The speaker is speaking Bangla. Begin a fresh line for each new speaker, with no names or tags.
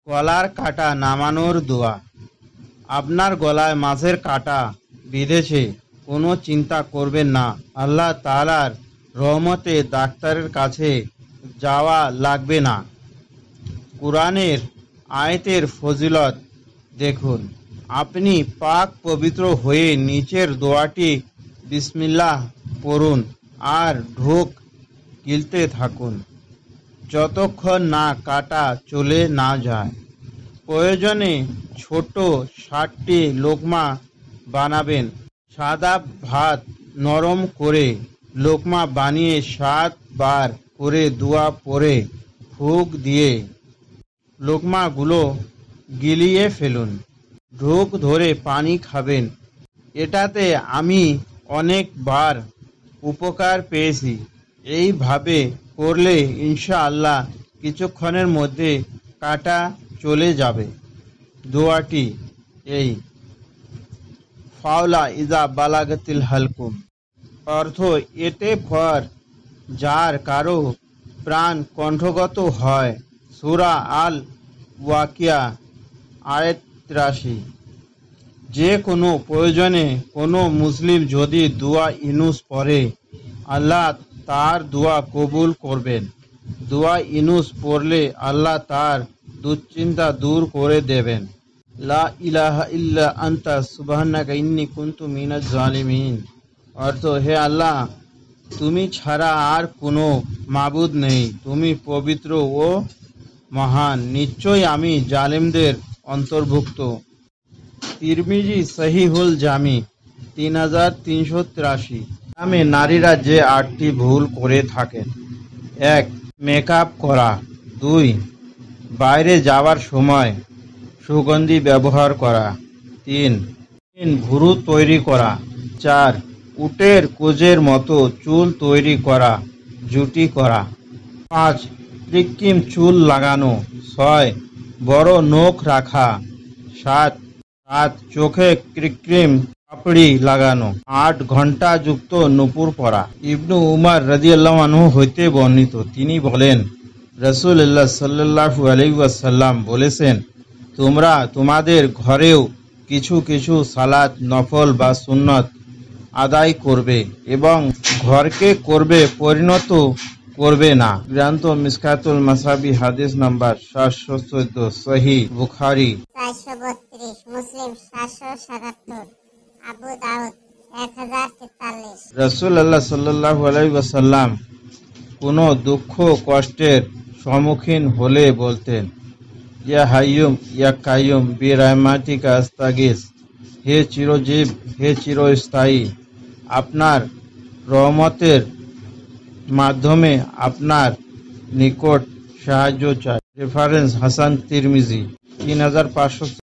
গলার কাটা নামানোর দোয়া। আপনার গলায় মাছের কাটা বিঁধেছে, কোনো চিন্তা করবেন না। আল্লাহ তাআলার রহমতে ডাক্তারের কাছে যাওয়া লাগবে না। কুরআনের আয়াতের ফজিলত দেখুন। আপনি পাক পবিত্র হয়ে নিচের দোয়াটি বিসমিল্লাহ পড়ুন আর ঢোক গিলতে থাকুন যতক্ষণ না কাটা চলে না যায়। প্রয়োজনে ছোট 60টি লোকমা বানাবেন। সাদা ভাত নরম করে লোকমা বানিয়ে 7 বার করে দোয়া পড়ে ফুঁক দিয়ে লোকমাগুলো গিলিয়ে ফেলুন। ঢোক ধরে পানি খাবেন। এটাতে আমি অনেকবার উপকার পেয়েছি। এইভাবে করলে ইনশাআল্লাহ কিছুক্ষণের মধ্যে কাটা চলে যাবে। দোয়াটি এই ফাওলা ইজা বালাগাতিল হালকুম, অর্থ এতে পর যার কারো প্রাণ কণ্ঠগত হয়। সূরা আল ওয়াকিয়া আয়াত 83। যে কোনো প্রয়োজনে কোনো মুসলিম যদি দোয়া ইউনুস পড়ে, আল্লাহ তার দোয়া কবুল করবেন। দোয়া ইউনুস পড়লে আল্লাহ তার দুশ্চিন্তা দূর করে দেবেন। লা ইলাহা ইল্লা আনতা সুবহানাকা ইন্নী কুনতু মিনাজ জালিমিন, অর্থ হে আল্লাহ, তুমি ছাড়া আর কোনো মাবুদ নেই, তুমি পবিত্র ও মহান, নিশ্চয়ই আমি জালিমদের অন্তর্ভুক্ত। তিরমিজি সহিহুল জামি 3383। ইসলামে নারীরা যে 8টি ভুল করে থাকেন: 1. মেকআপ করা। 2. বাইরে যাওয়ার সময় সুগন্ধি ব্যবহার করা। 3. ভুরু তৈরি করা। 4. উটের কোজের মতো চুল তৈরি করা, জুটি করা। 5. কৃত্রিম চুল লাগানো। 6. বড় নখ রাখা। 7. চোখে কৃত্রিম পাপড়ি লাগানো। 8. ঘণ্টা যুক্ত নূপুর পরা। ইবনু উমর রাদিয়াল্লাহু আনহু হইতে বর্ণিত, তিনি বলেন, রাসূলুল্লাহ সাল্লাল্লাহু আলাইহি ওয়াসাল্লাম বলেছেন, তোমরা তোমাদের ঘরেও কিছু কিছু সালাত নফল বা সুন্নত আদায় করবে এবং ঘরকে করবে, পরিণত করবে না। গ্রন্থ মিশকাতুল মাসাবি, হাদিস নাম্বার 714, সহিহ বুখারী
432, মুসলিম 777, আবু দাউদ 1043।
রাসূলুল্লাহ সাল্লাল্লাহু আলাইহি ওয়াসাল্লাম কোনো দুঃখ কষ্টের সম্মুখীন হলে বলতেন, ইয়া হাইয়ুম ইয়া কাইয়ুম বিরহমাতিকা আস্তাগিস, হে চিরজীব, হে চিরস্থায়ী, আপনার রহমতের মাধ্যমে আপনার নিকট সাহায্য চাই। রেফারেন্স হাসান তিরমিজি 3500।